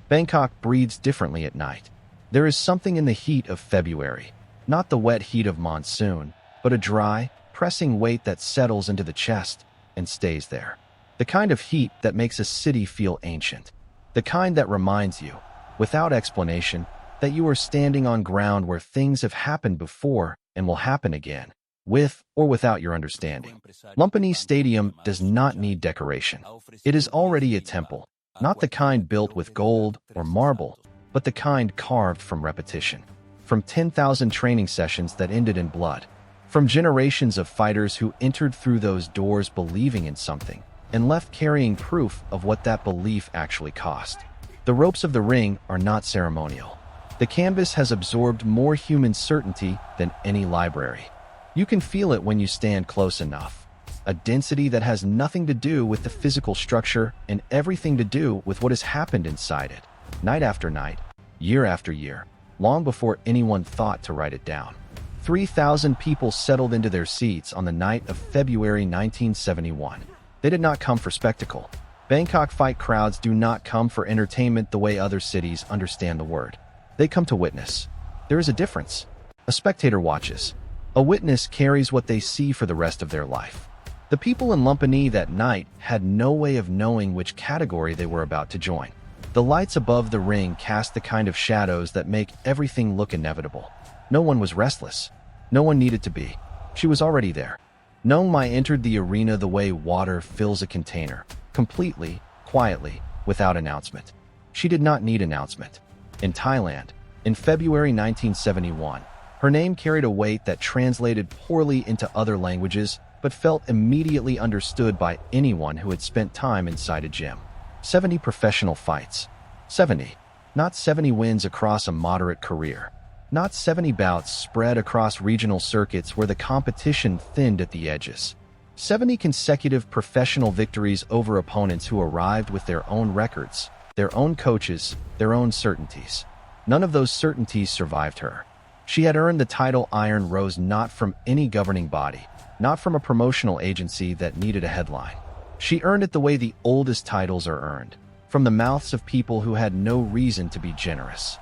Bangkok breathes differently at night. There is something in the heat of February, not the wet heat of monsoon, but a dry, pressing weight that settles into the chest and stays there. The kind of heat that makes a city feel ancient. The kind that reminds you, without explanation, that you are standing on ground where things have happened before and will happen again, with or without your understanding. Lumpinee Stadium does not need decoration. It is already a temple, not the kind built with gold or marble, but the kind carved from repetition, from 10,000 training sessions that ended in blood, from generations of fighters who entered through those doors believing in something and left carrying proof of what that belief actually cost. The ropes of the ring are not ceremonial. The canvas has absorbed more human certainty than any library. You can feel it when you stand close enough. A density that has nothing to do with the physical structure and everything to do with what has happened inside it, night after night, year after year, long before anyone thought to write it down. 3,000 people settled into their seats on the night of February 1971. They did not come for spectacle. Bangkok fight crowds do not come for entertainment the way other cities understand the word. They come to witness. There is a difference. A spectator watches. A witness carries what they see for the rest of their life. The people in Lumpinee that night had no way of knowing which category they were about to join. The lights above the ring cast the kind of shadows that make everything look inevitable. No one was restless. No one needed to be. She was already there. Nong Mai entered the arena the way water fills a container, completely, quietly, without announcement. She did not need announcement. In Thailand, in February 1971, her name carried a weight that translated poorly into other languages but felt immediately understood by anyone who had spent time inside a gym. 70 professional fights. 70. Not 70 wins across a moderate career. Not 70 bouts spread across regional circuits where the competition thinned at the edges. 70 consecutive professional victories over opponents who arrived with their own records, their own coaches, their own certainties. None of those certainties survived her. She had earned the title Iron Rose not from any governing body, not from a promotional agency that needed a headline. She earned it the way the oldest titles are earned, from the mouths of people who had no reason to be generous.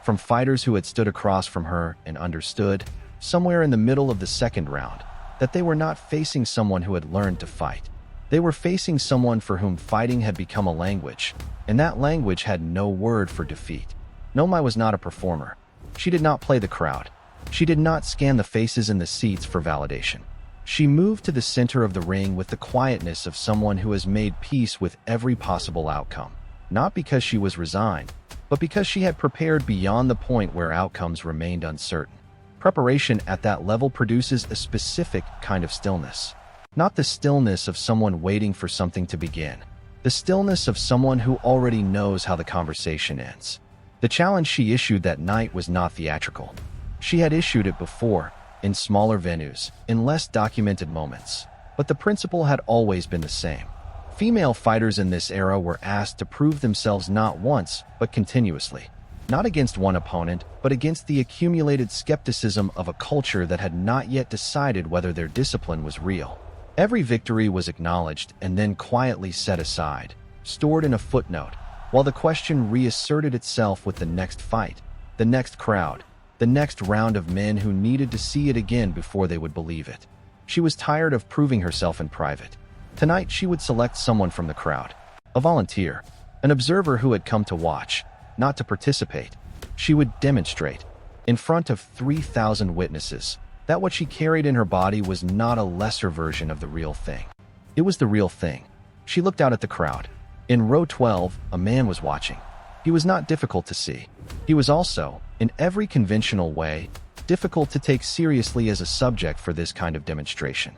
From fighters who had stood across from her and understood, somewhere in the middle of the second round, that they were not facing someone who had learned to fight. They were facing someone for whom fighting had become a language, and that language had no word for defeat. Nomai was not a performer. She did not play the crowd. She did not scan the faces in the seats for validation. She moved to the center of the ring with the quietness of someone who has made peace with every possible outcome, not because she was resigned, but because she had prepared beyond the point where outcomes remained uncertain. Preparation at that level produces a specific kind of stillness. Not the stillness of someone waiting for something to begin. The stillness of someone who already knows how the conversation ends. The challenge she issued that night was not theatrical. She had issued it before, in smaller venues, in less documented moments. But the principle had always been the same. Female fighters in this era were asked to prove themselves not once, but continuously. Not against one opponent, but against the accumulated skepticism of a culture that had not yet decided whether their discipline was real. Every victory was acknowledged and then quietly set aside, stored in a footnote, while the question reasserted itself with the next fight, the next crowd, the next round of men who needed to see it again before they would believe it. She was tired of proving herself in private. Tonight she would select someone from the crowd, a volunteer, an observer who had come to watch, not to participate. She would demonstrate, in front of 3,000 witnesses, that what she carried in her body was not a lesser version of the real thing. It was the real thing. She looked out at the crowd. In row 12, a man was watching. He was not difficult to see. He was also, in every conventional way, difficult to take seriously as a subject for this kind of demonstration.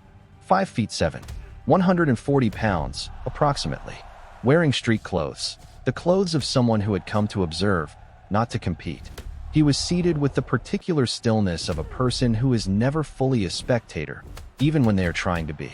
5 feet 7, 140 pounds, approximately. Wearing street clothes, the clothes of someone who had come to observe, not to compete. He was seated with the particular stillness of a person who is never fully a spectator, even when they are trying to be.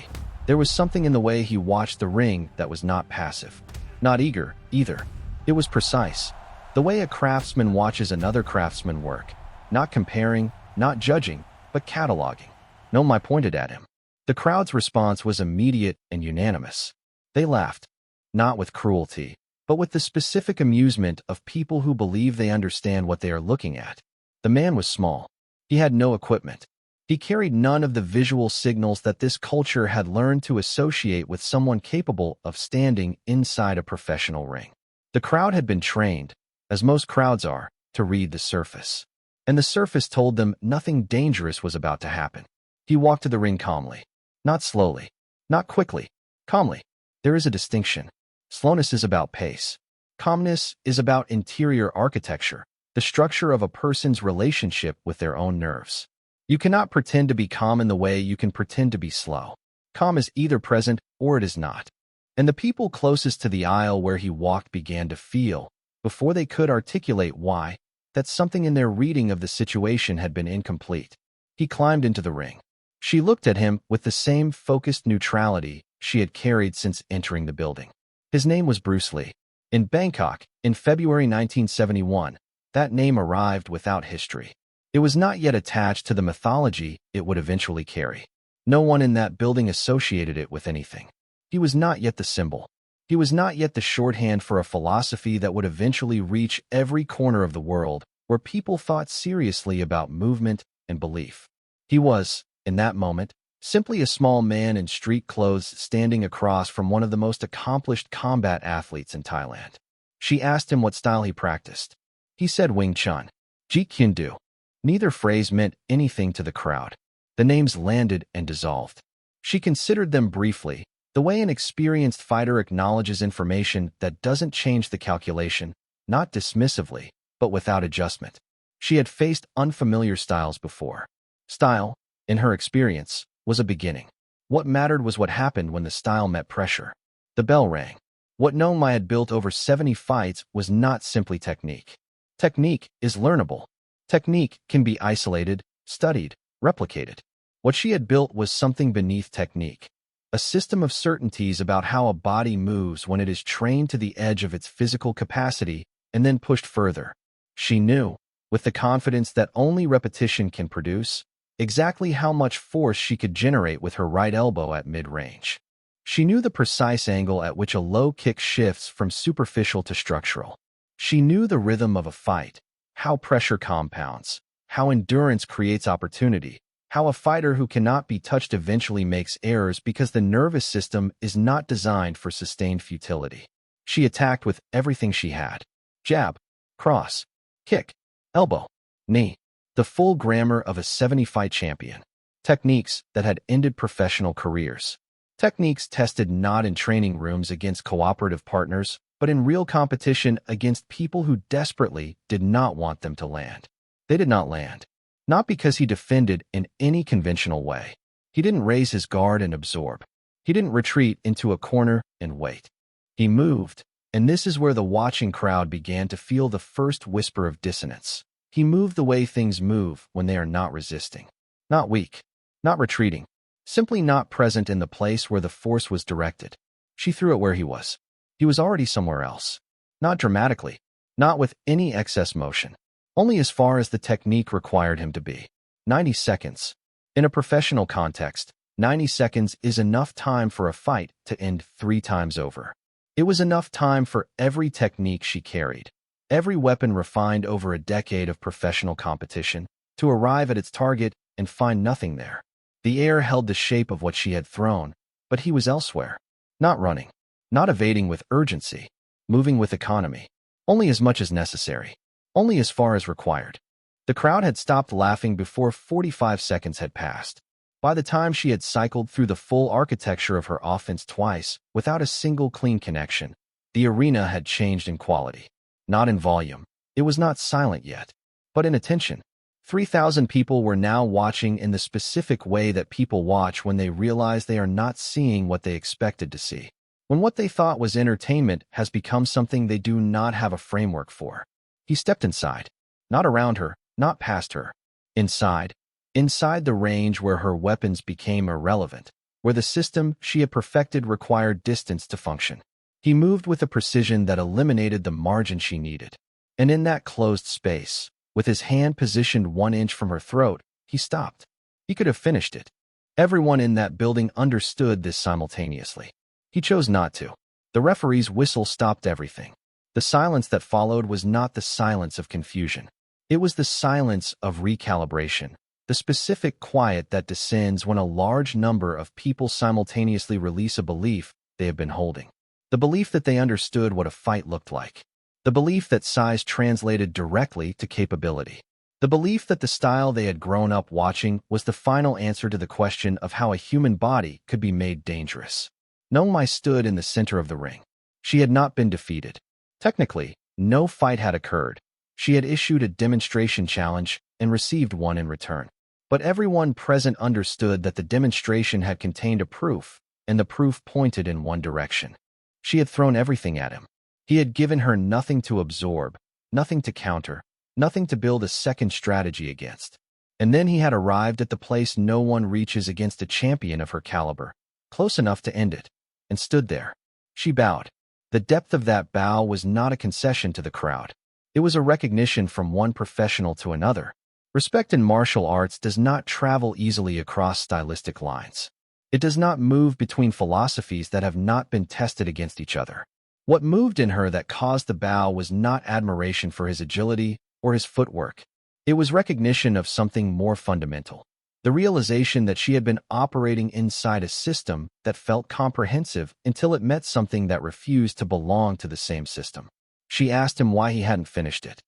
There was something in the way he watched the ring that was not passive. Not eager, either. It was precise. The way a craftsman watches another craftsman work. Not comparing, not judging, but cataloging. Nomai pointed at him. The crowd's response was immediate and unanimous. They laughed. Not with cruelty, but with the specific amusement of people who believe they understand what they are looking at. The man was small. He had no equipment. He carried none of the visual signals that this culture had learned to associate with someone capable of standing inside a professional ring. The crowd had been trained, as most crowds are, to read the surface. And the surface told them nothing dangerous was about to happen. He walked to the ring calmly. Not slowly. Not quickly. Calmly. There is a distinction. Slowness is about pace. Calmness is about interior architecture, the structure of a person's relationship with their own nerves. You cannot pretend to be calm in the way you can pretend to be slow. Calm is either present or it is not. And the people closest to the aisle where he walked began to feel, before they could articulate why, that something in their reading of the situation had been incomplete. He climbed into the ring. She looked at him with the same focused neutrality she had carried since entering the building. His name was Bruce Lee. In Bangkok, in February 1971, that name arrived without history. It was not yet attached to the mythology it would eventually carry. No one in that building associated it with anything. He was not yet the symbol. He was not yet the shorthand for a philosophy that would eventually reach every corner of the world where people thought seriously about movement and belief. He was, in that moment, simply a small man in street clothes standing across from one of the most accomplished combat athletes in Thailand. She asked him what style he practiced. He said Wing Chun. Jeet Kune Do. Neither phrase meant anything to the crowd. The names landed and dissolved. She considered them briefly, the way an experienced fighter acknowledges information that doesn't change the calculation, not dismissively, but without adjustment. She had faced unfamiliar styles before. Style, in her experience, was a beginning. What mattered was what happened when the style met pressure. The bell rang. What Nomai had built over 70 fights was not simply technique. Technique is learnable. Technique can be isolated, studied, replicated. What she had built was something beneath technique. A system of certainties about how a body moves when it is trained to the edge of its physical capacity and then pushed further. She knew, with the confidence that only repetition can produce, exactly how much force she could generate with her right elbow at mid-range. She knew the precise angle at which a low kick shifts from superficial to structural. She knew the rhythm of a fight, how pressure compounds, how endurance creates opportunity, how a fighter who cannot be touched eventually makes errors because the nervous system is not designed for sustained futility. She attacked with everything she had. Jab, cross, kick, elbow, knee. The full grammar of a 70-fight champion. Techniques that had ended professional careers. Techniques tested not in training rooms against cooperative partners, but in real competition against people who desperately did not want them to land. They did not land. Not because he defended in any conventional way. He didn't raise his guard and absorb. He didn't retreat into a corner and wait. He moved, and this is where the watching crowd began to feel the first whisper of dissonance. He moved the way things move when they are not resisting. Not weak. Not retreating. Simply not present in the place where the force was directed. She threw it where he was. He was already somewhere else. Not dramatically. Not with any excess motion. Only as far as the technique required him to be. 90 seconds. In a professional context, 90 seconds is enough time for a fight to end 3 times over. It was enough time for every technique she carried, every weapon refined over a decade of professional competition, to arrive at its target and find nothing there. The air held the shape of what she had thrown, but he was elsewhere. Not running. Not evading with urgency. Moving with economy. Only as much as necessary. Only as far as required. The crowd had stopped laughing before 45 seconds had passed. By the time she had cycled through the full architecture of her offense twice, without a single clean connection, the arena had changed in quality. Not in volume. It was not silent yet. But in attention. 3,000 people were now watching in the specific way that people watch when they realize they are not seeing what they expected to see. When what they thought was entertainment has become something they do not have a framework for. He stepped inside. Not around her, not past her. Inside. Inside the range where her weapons became irrelevant, where the system she had perfected required distance to function. He moved with a precision that eliminated the margin she needed. And in that closed space, with his hand positioned 1 inch from her throat, he stopped. He could have finished it. Everyone in that building understood this simultaneously. He chose not to. The referee's whistle stopped everything. The silence that followed was not the silence of confusion. It was the silence of recalibration, the specific quiet that descends when a large number of people simultaneously release a belief they have been holding. The belief that they understood what a fight looked like. The belief that size translated directly to capability. The belief that the style they had grown up watching was the final answer to the question of how a human body could be made dangerous. Muay stood in the center of the ring. She had not been defeated. Technically, no fight had occurred. She had issued a demonstration challenge and received one in return. But everyone present understood that the demonstration had contained a proof, and the proof pointed in one direction. She had thrown everything at him. He had given her nothing to absorb, nothing to counter, nothing to build a second strategy against. And then he had arrived at the place no one reaches against a champion of her caliber, close enough to end it, and stood there. She bowed. The depth of that bow was not a concession to the crowd. It was a recognition from one professional to another. Respect in martial arts does not travel easily across stylistic lines. It does not move between philosophies that have not been tested against each other. What moved in her that caused the bow was not admiration for his agility or his footwork. It was recognition of something more fundamental. The realization that she had been operating inside a system that felt comprehensive until it met something that refused to belong to the same system. She asked him why he hadn't finished it.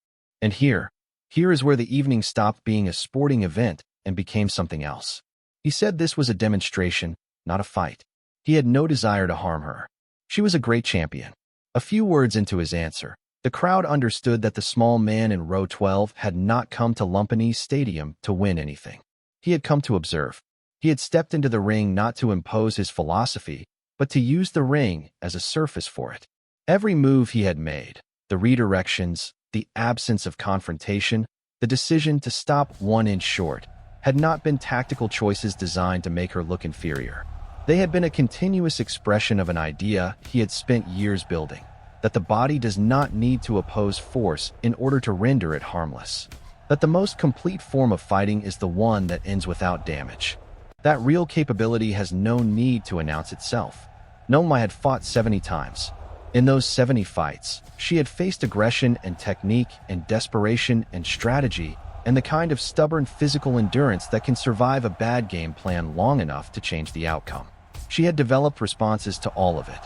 And here is where the evening stopped being a sporting event and became something else. He said this was a demonstration, not a fight. He had no desire to harm her. She was a great champion. A few words into his answer, the crowd understood that the small man in row 12 had not come to Lumpinee Stadium to win anything. He had come to observe. He had stepped into the ring not to impose his philosophy, but to use the ring as a surface for it. Every move he had made, the redirections, the absence of confrontation, the decision to stop 1 inch short, had not been tactical choices designed to make her look inferior. They had been a continuous expression of an idea he had spent years building, that the body does not need to oppose force in order to render it harmless. That the most complete form of fighting is the one that ends without damage. That real capability has no need to announce itself. Muay had fought 70 times. In those 70 fights, she had faced aggression and technique and desperation and strategy and the kind of stubborn physical endurance that can survive a bad game plan long enough to change the outcome. She had developed responses to all of it.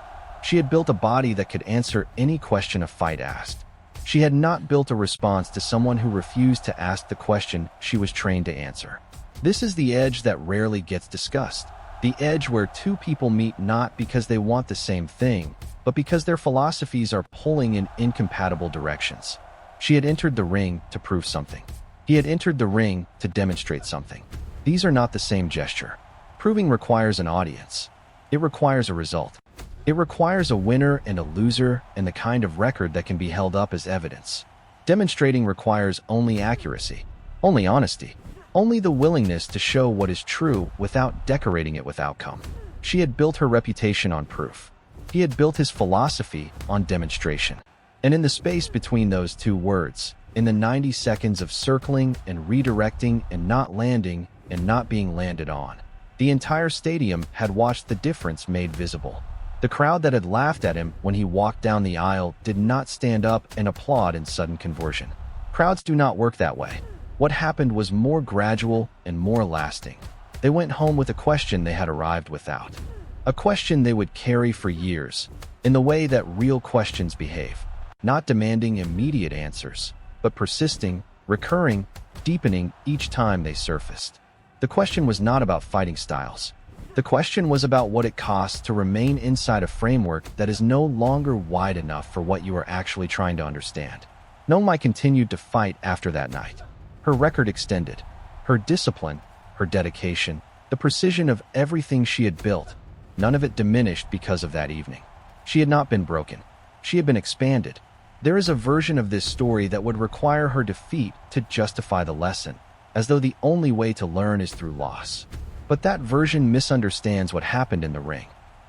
She had built a body that could answer any question a fight asked. She had not built a response to someone who refused to ask the question she was trained to answer. This is the edge that rarely gets discussed. The edge where two people meet not because they want the same thing, but because their philosophies are pulling in incompatible directions. She had entered the ring to prove something. He had entered the ring to demonstrate something. These are not the same gesture. Proving requires an audience. It requires a result. It requires a winner and a loser and the kind of record that can be held up as evidence. Demonstrating requires only accuracy, only honesty, only the willingness to show what is true without decorating it with outcome. She had built her reputation on proof. He had built his philosophy on demonstration. And in the space between those two words, in the 90 seconds of circling and redirecting and not landing and not being landed on, the entire stadium had watched the difference made visible. The crowd that had laughed at him when he walked down the aisle did not stand up and applaud in sudden conversion. Crowds do not work that way. What happened was more gradual and more lasting. They went home with a question they had arrived without. A question they would carry for years, in the way that real questions behave, not demanding immediate answers, but persisting, recurring, deepening each time they surfaced. The question was not about fighting styles. The question was about what it costs to remain inside a framework that is no longer wide enough for what you are actually trying to understand. Muay continued to fight after that night. Her record extended. Her discipline, her dedication, the precision of everything she had built, none of it diminished because of that evening. She had not been broken. She had been expanded. There is a version of this story that would require her defeat to justify the lesson, as though the only way to learn is through loss. But that version misunderstands what happened in the ring.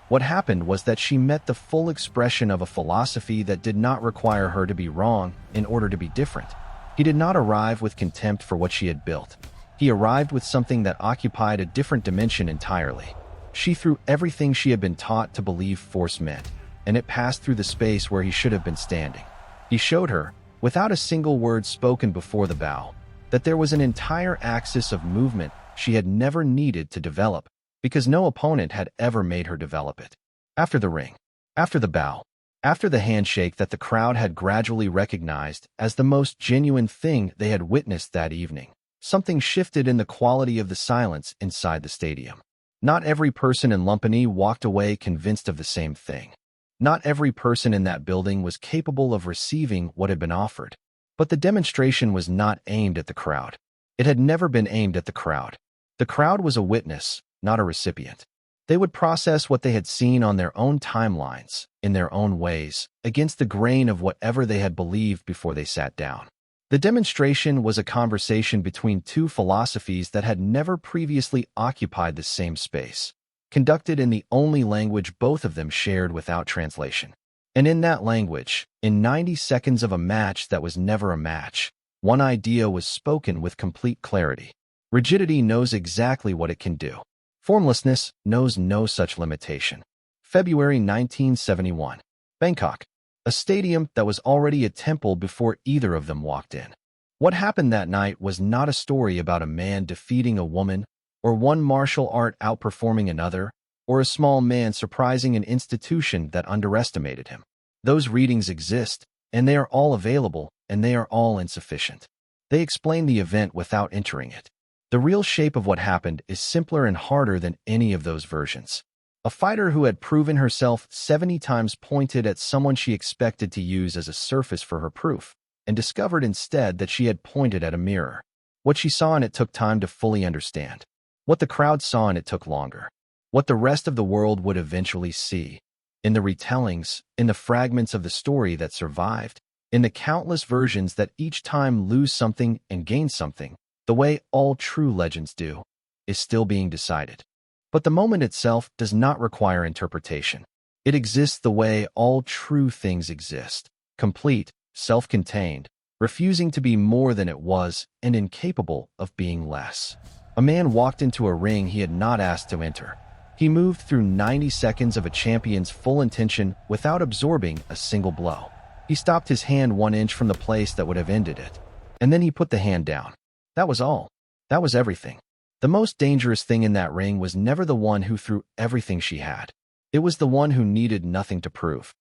What happened was that she met the full expression of a philosophy that did not require her to be wrong in order to be different. He did not arrive with contempt for what she had built. He arrived with something that occupied a different dimension entirely. She threw everything she had been taught to believe force meant, and it passed through the space where he should have been standing. He showed her, without a single word spoken before the bow, that there was an entire axis of movement she had never needed to develop, because no opponent had ever made her develop it. After the ring, after the bow, after the handshake that the crowd had gradually recognized as the most genuine thing they had witnessed that evening, something shifted in the quality of the silence inside the stadium. Not every person in Lumpinee walked away convinced of the same thing. Not every person in that building was capable of receiving what had been offered. But the demonstration was not aimed at the crowd. It had never been aimed at the crowd. The crowd was a witness, not a recipient. They would process what they had seen on their own timelines, in their own ways, against the grain of whatever they had believed before they sat down. The demonstration was a conversation between two philosophies that had never previously occupied the same space, conducted in the only language both of them shared without translation. And in that language, in 90 seconds of a match that was never a match, one idea was spoken with complete clarity. Rigidity knows exactly what it can do. Formlessness knows no such limitation. February 1971. Bangkok. A stadium that was already a temple before either of them walked in. What happened that night was not a story about a man defeating a woman, or one martial art outperforming another, or a small man surprising an institution that underestimated him. Those readings exist, and they are all available, and they are all insufficient. They explain the event without entering it. The real shape of what happened is simpler and harder than any of those versions. A fighter who had proven herself 70 times pointed at someone she expected to use as a surface for her proof, and discovered instead that she had pointed at a mirror. What she saw in it took time to fully understand. What the crowd saw in it took longer. What the rest of the world would eventually see. In the retellings, in the fragments of the story that survived, in the countless versions that each time lose something and gain something, the way all true legends do, is still being decided. But the moment itself does not require interpretation. It exists the way all true things exist, complete, self-contained, refusing to be more than it was and incapable of being less. A man walked into a ring he had not asked to enter. He moved through 90 seconds of a champion's full intention without absorbing a single blow. He stopped his hand 1 inch from the place that would have ended it, and then he put the hand down. That was all. That was everything. The most dangerous thing in that ring was never the one who threw everything she had. It was the one who needed nothing to prove.